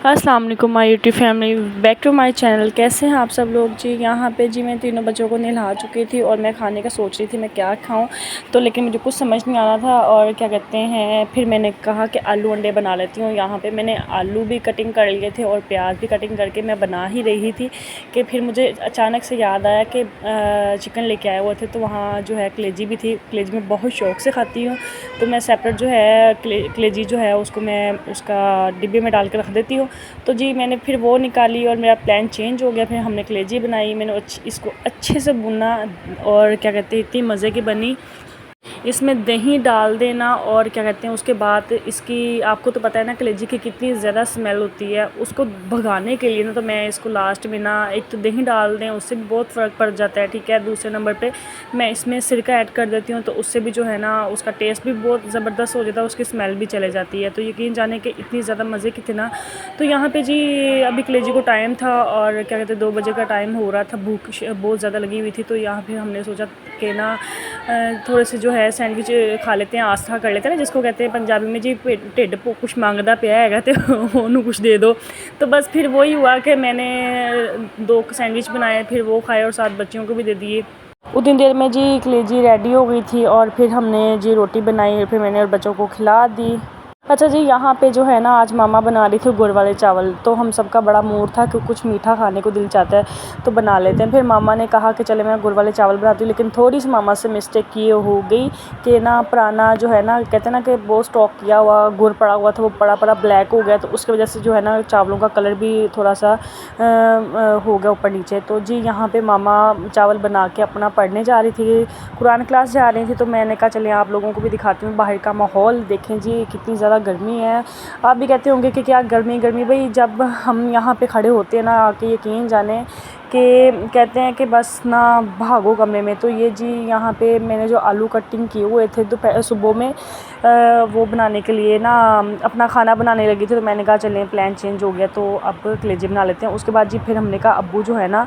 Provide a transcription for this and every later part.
अस्सलाम वालेकुम my YouTube family, back to my channel. कैसे हैं आप सब लोग जी। यहाँ पे जी मैं तीनों बच्चों को नहला चुकी थी और मैं खाने का सोच रही थी मैं क्या खाऊं, तो लेकिन मुझे कुछ समझ नहीं आ रहा था। और क्या कहते हैं, फिर मैंने कहा कि आलू अंडे बना लेती हूँ। यहाँ पे मैंने आलू भी कटिंग कर लिए थे और प्याज भी कटिंग करके मैं बना ही रही थी कि फिर मुझे अचानक से याद आया कि चिकन लेके आए हुए थे, तो वहाँ जो है कलेजी भी थी। कलेजी मैं बहुत शौक़ से खाती हूँ, तो मैं सेपरेट जो है कलेजी जो है उसको मैं उसका डिब्बे में डाल के रख देती हूँ। तो जी मैंने फिर वो निकाली और मेरा प्लान चेंज हो गया। फिर हमने कलेजी बनाई, मैंने इसको अच्छे से भुना और क्या कहते हैं इतनी मज़े की बनी। इसमें दही डाल देना और क्या कहते हैं उसके बाद इसकी, आपको तो पता है ना कलेजी की कितनी ज़्यादा स्मेल होती है, उसको भगाने के लिए ना तो मैं इसको लास्ट में ना एक तो दही डाल दें, उससे भी बहुत फ़र्क पड़ जाता है। ठीक है, दूसरे नंबर पे मैं इसमें सिरका ऐड कर देती हूँ, तो उससे भी जो है ना उसका टेस्ट भी बहुत ज़बरदस्त हो जाता है, उसकी स्मेल भी चले जाती है। तो यकीन जाने कि इतनी ज़्यादा मज़े की थी ना। तो यहाँ पर जी अभी कलेजी को टाइम था और क्या कहते हैं 2 बजे का टाइम हो रहा था, भूख बहुत ज़्यादा लगी हुई थी। तो यहाँ पर हमने सोचा कि ना थोड़े से जो है सैंडविच खा लेते हैं, आस्था कर लेते हैं ना जिसको कहते हैं पंजाबी में जी ढिड कुछ मांगदा पिया है तो उन्होंने कुछ दे दो। तो बस फिर वही हुआ कि मैंने 2 सैंडविच बनाए, फिर वो खाए और 7 बच्चियों को भी दे दिए। उतनी देर में जी कलेजी रेडी हो गई थी और फिर हमने जी रोटी बनाई, फिर मैंने और बच्चों को खिला दी। अच्छा जी, यहाँ पे जो है ना आज मामा बना रही थी गुड़ वाले चावल, तो हम सबका बड़ा मूड था कि कुछ मीठा खाने को दिल चाहता है तो बना लेते हैं। फिर मामा ने कहा कि चले मैं गुड़ वाले चावल बनाती हूँ, लेकिन थोड़ी सी मामा से मिस्टेक ये हो गई कि ना पुराना जो है ना कहते हैं ना कि वो स्टॉक किया हुआ गुड़ पड़ा हुआ था, वो पड़ा पड़ा ब्लैक हो गया, तो उसकी वजह से जो है ना चावलों का कलर भी थोड़ा सा हो गया ऊपर नीचे। तो जी यहाँ पर मामा चावल बना के अपना पढ़ने जा रही थी, कुरान क्लास जा रही थी। तो मैंने कहा चलिए आप लोगों को भी दिखाती हूँ बाहर का माहौल, देखें जी कितनी ज़्यादा गर्मी है। आप भी कहते होंगे कि क्या गर्मी गर्मी, भाई जब हम यहाँ पे खड़े होते हैं ना आके यकीन जाने कि कहते हैं कि बस ना भागो कमरे में। तो ये जी यहाँ पे मैंने जो आलू कटिंग किए हुए थे दोपहर सुबह में वो बनाने के लिए ना अपना खाना बनाने लगी थी, तो मैंने कहा चलें प्लान चेंज हो गया तो अब कलेजी बना लेते हैं। उसके बाद जी फिर हमने कहा अब्बू जो है ना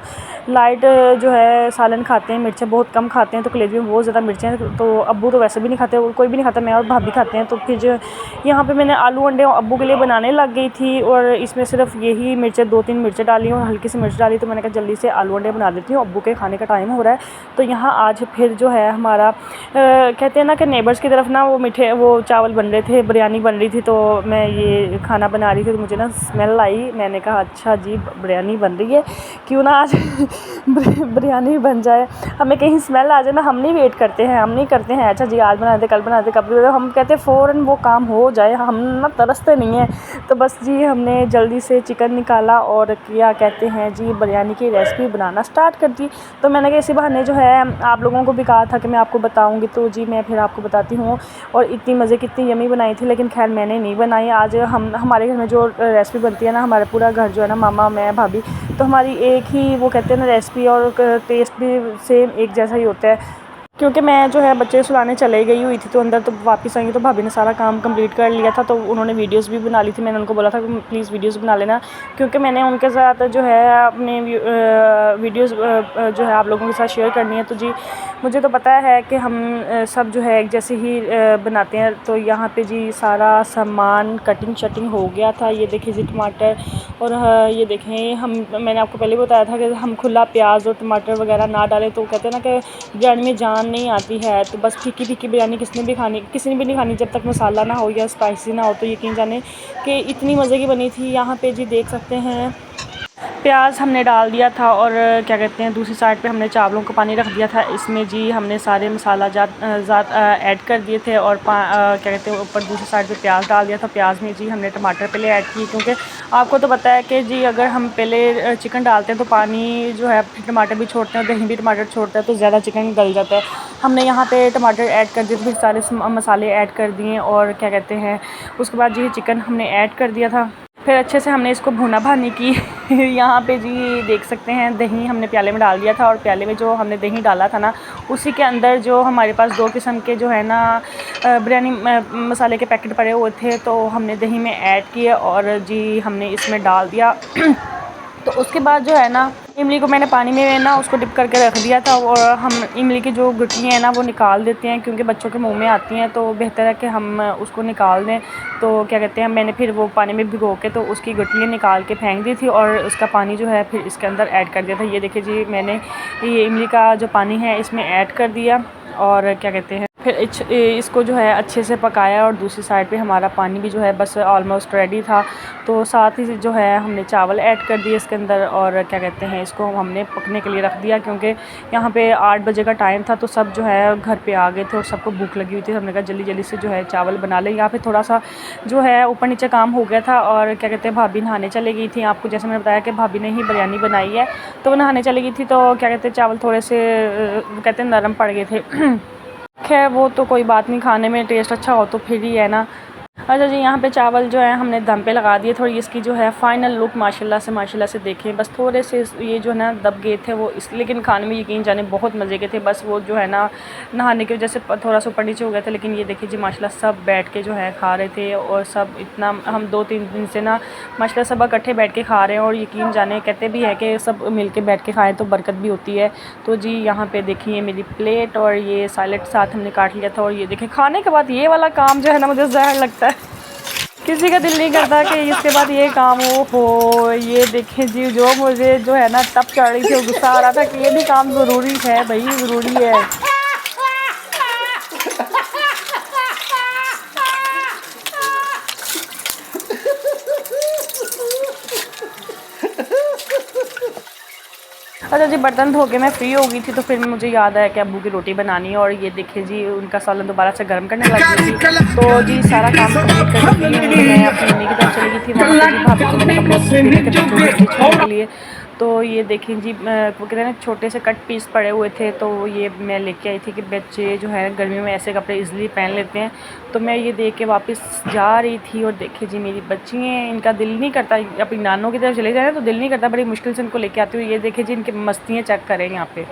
लाइट जो है सालन खाते हैं, मिर्चें बहुत कम खाते हैं, तो कलेजी में बहुत ज़्यादा मिर्चें हैं, तो अब्बू तो वैसे भी नहीं खाते, कोई भी नहीं खाता, मैं और भाभी खाते हैं। तो फिर जो यहाँ पे मैंने आलू अंडे अब्बू के लिए बनाने लग गई थी और इसमें सिर्फ यही मिर्चें 2-3 मिर्चें डाली और हल्की सी मिर्च डाली। तो मैंने कहा जल्दी से आलू अंडे बना देती हूँ, अब्बू के खाने का टाइम हो रहा है। तो यहाँ आज फिर जो है हमारा कहते हैं ना कि नेबर्स की तरफ ना वो मीठे वो चावल बन रहे थे, बिरयानी बन रही थी, तो मैं ये खाना बना रही थी तो मुझे ना स्मेल आई। मैंने कहा अच्छा जी बिरयानी बन रही है, क्यों ना आज बिरयानी बन जाए। हमें कहीं स्मेल आ जाए ना, हम नहीं वेट करते हैं, हम नहीं करते हैं अच्छा जी आज बना दे कल बना दे कब, हम कहते हैं फ़ौरन वो काम हो जाए, हम ना तरसते नहीं हैं। तो बस जी हमने जल्दी से चिकन निकाला और क्या कहते हैं जी बिरयानी की रेसिपी बनाना स्टार्ट कर दी। तो मैंने कहा इसी बहाने जो है आप लोगों को भी कहा था कि मैं आपको बताऊंगी, तो जी मैं फिर आपको बताती हूँ। और इतनी मज़े की इतनी यमी बनाई थी, लेकिन खैर मैंने नहीं बनाई। आज हम हमारे घर में जो रेसिपी बनती है ना, हमारा पूरा घर जो है ना मामा मैं भाभी, तो हमारी एक ही वो कहते हैं ना रेसिपी और टेस्ट भी सेम एक जैसा ही होता है। क्योंकि मैं जो है बच्चे सुलाने चले गई हुई थी, तो अंदर तो वापस आई तो भाभी ने सारा काम कंप्लीट कर लिया था, तो उन्होंने वीडियोस भी बना ली थी। मैंने उनको बोला था कि प्लीज़ वीडियोस बना लेना, क्योंकि मैंने उनके साथ जो है अपने वीडियोस जो है आप लोगों के साथ शेयर करनी है। तो जी मुझे तो पता है कि हम सब जो है एक जैसे ही बनाते हैं। तो यहाँ पे जी सारा सामान कटिंग शटिंग हो गया था। ये देखिए जी टमाटर और ये देखें मैंने आपको पहले बताया था कि हम खुला प्याज और टमाटर वगैरह ना डालें, तो कहते हैं ना कि बिरयानी में जान नहीं आती है। तो बस फीकी फीकी बिरयानी किसी ने भी नहीं खानी जब तक मसाला ना हो या स्पाइसी ना हो। तो यकीन जाने कि इतनी मज़े की बनी थी। यहाँ पे जी देख सकते हैं प्याज हमने डाल दिया था और क्या कहते हैं दूसरी साइड पे हमने चावलों को पानी रख दिया था। इसमें जी हमने सारे मसाला जात ऐड कर दिए थे और क्या कहते हैं ऊपर दूसरी साइड पे प्याज डाल दिया था। प्याज में जी हमने टमाटर पहले ऐड किए, क्योंकि आपको तो पता है कि जी अगर हम पहले चिकन डालते हैं तो पानी जो है टमाटर भी छोड़ते हैं और दही भी टमाटर छोड़ता है, तो ज़्यादा चिकन गल जाता है। हमने यहाँ पे टमाटर ऐड कर दिए, फिर सारे मसाले ऐड कर दिए और क्या कहते हैं उसके बाद जी चिकन हमने ऐड कर दिया था। फिर अच्छे से हमने इसको भुना भानी की। यहाँ पे जी देख सकते हैं दही हमने प्याले में डाल दिया था और प्याले में जो हमने दही डाला था ना उसी के अंदर जो हमारे पास 2 किस्म के जो है ना बिरयानी मसाले के पैकेट पड़े हुए थे, तो हमने दही में ऐड किए और जी हमने इसमें डाल दिया। तो उसके बाद जो है ना इमली को मैंने पानी में ना उसको डिप करके रख दिया था, और हम इमली की जो गुठली हैं ना वो निकाल देते हैं क्योंकि बच्चों के मुंह में आती हैं, तो बेहतर है कि हम उसको निकाल दें। तो क्या कहते हैं, मैंने फिर वो पानी में भिगो के तो उसकी गुठली निकाल के फेंक दी थी और उसका पानी जो है फिर इसके अंदर ऐड कर दिया था। ये देखिए जी, मैंने ये इमली का जो पानी है इसमें ऐड कर दिया और क्या कहते हैं फिर इसको जो है अच्छे से पकाया, और दूसरी साइड पे हमारा पानी भी जो है बस ऑलमोस्ट रेडी था। तो साथ ही जो है हमने चावल ऐड कर दिए इसके अंदर, और क्या कहते हैं इसको हमने पकने के लिए रख दिया क्योंकि यहाँ पे 8 बजे का टाइम था, तो सब जो है घर पे आ गए थे और सबको भूख लगी हुई थी। हमने कहा जल्दी जल्दी से जो है चावल बना लें। यहाँ पे थोड़ा सा जो है ऊपर नीचे काम हो गया था, और क्या कहते हैं भाभी नहाने चली गई थी। आपको जैसे मैंने बताया कि भाभी ने ही बिरयानी बनाई है, तो वो नहाने चली गई थी, तो क्या कहते हैं चावल थोड़े से कहते हैं नरम पड़ गए थे। खैर वो तो कोई बात नहीं, खाने में टेस्ट अच्छा हो तो फिर ही है ना। अच्छा जी, यहाँ पे चावल जो है हमने दम पे लगा दिए। थोड़ी इसकी जो है फ़ाइनल लुक माशाल्लाह से देखें, बस थोड़े से ये जो है ना दब गए थे वो इस, लेकिन खाने में यकीन जाने बहुत मज़े के थे। बस वो जो है ना नहाने की वजह से थोड़ा सा ऊपर नीचे हो गया था, लेकिन ये देखिए जी माशाल्लाह सब बैठ के जो है खा रहे थे, और सब इतना हम 2-3 दिन से ना माशाल्लाह सब इकट्ठे बैठ के खा रहे हैं। और यकीन जाने कहते भी है कि सब मिल के बैठ के खाएँ तो बरकत भी होती है। तो जी यहाँ पे देखिए मेरी प्लेट और ये सैलेड साथ हमने काट लिया था, और ये देखिए खाने के बाद ये वाला काम जो है ना मुझे ज़हर लगता है। किसी का दिल नहीं करता कि इसके बाद ये काम हो। ये देखें जी, जो मुझे जो है ना तब चढ़ रही थी, गुस्सा आ रहा था कि ये भी काम ज़रूरी है भाई, ज़रूरी है। अच्छा जी, बर्तन धो के मैं फ्री हो गई थी, तो फिर मुझे याद आया कि अब्बू की रोटी बनानी है, और ये देखिए जी उनका सालन दोबारा से गर्म करने लगी थी। तो जी सारा काम कंप्लीट करके मैं अपनी मम्मी की तरफ चली गई थी। वहाँ पे जी भाभी को मैंने कपड़े के लिए, तो ये देखें जी वो कहते हैं ना छोटे से कट पीस पड़े हुए थे, तो ये मैं लेके आई थी कि बच्चे जो है गर्मियों में ऐसे कपड़े इजीली पहन लेते हैं। तो मैं ये देख के वापस जा रही थी, और देखिए जी मेरी बच्ची हैं, इनका दिल नहीं करता अपनी नानों की तरफ चले जाए, तो दिल नहीं करता, बड़ी मुश्किल से इनको लेके आती हूँ। ये देखिए जी इनकी मस्तियाँ चेक करें यहाँ पे।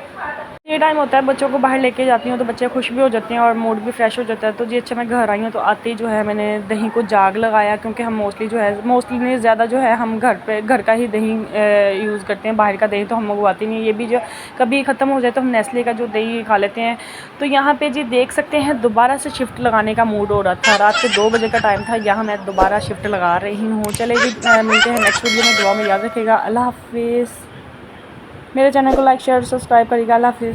ये टाइम होता है बच्चों को बाहर लेके जाती हूँ तो बच्चे खुश भी हो जाते हैं और मूड भी फ्रेश हो जाता है। तो जी अच्छा, मैं घर आई हूँ तो आते ही जो है मैंने दही को जाग लगाया, क्योंकि हम मोस्टली नहीं ज़्यादा जो है हम घर का ही दही यूज़ करते हैं। बाहर का दही तो हम मंगवाते नहीं। ये भी जो कभी ख़त्म हो जाए तो हम नेस्ले का जो दही खा लेते हैं। तो यहाँ पे जी देख सकते हैं दोबारा से शिफ्ट लगाने का मूड हो रहा था। रात के 2 बजे का टाइम था, यहाँ मैं दोबारा शिफ्ट लगा रही हूँ। चले जी मिलते हैं नेक्स्ट वीडियो में। दुआ में याद रखिएगा। अल्लाह हाफिज़। मेरे चैनल को लाइक शेयर सब्सक्राइब करिएगा। अल्लाह हाफिज़।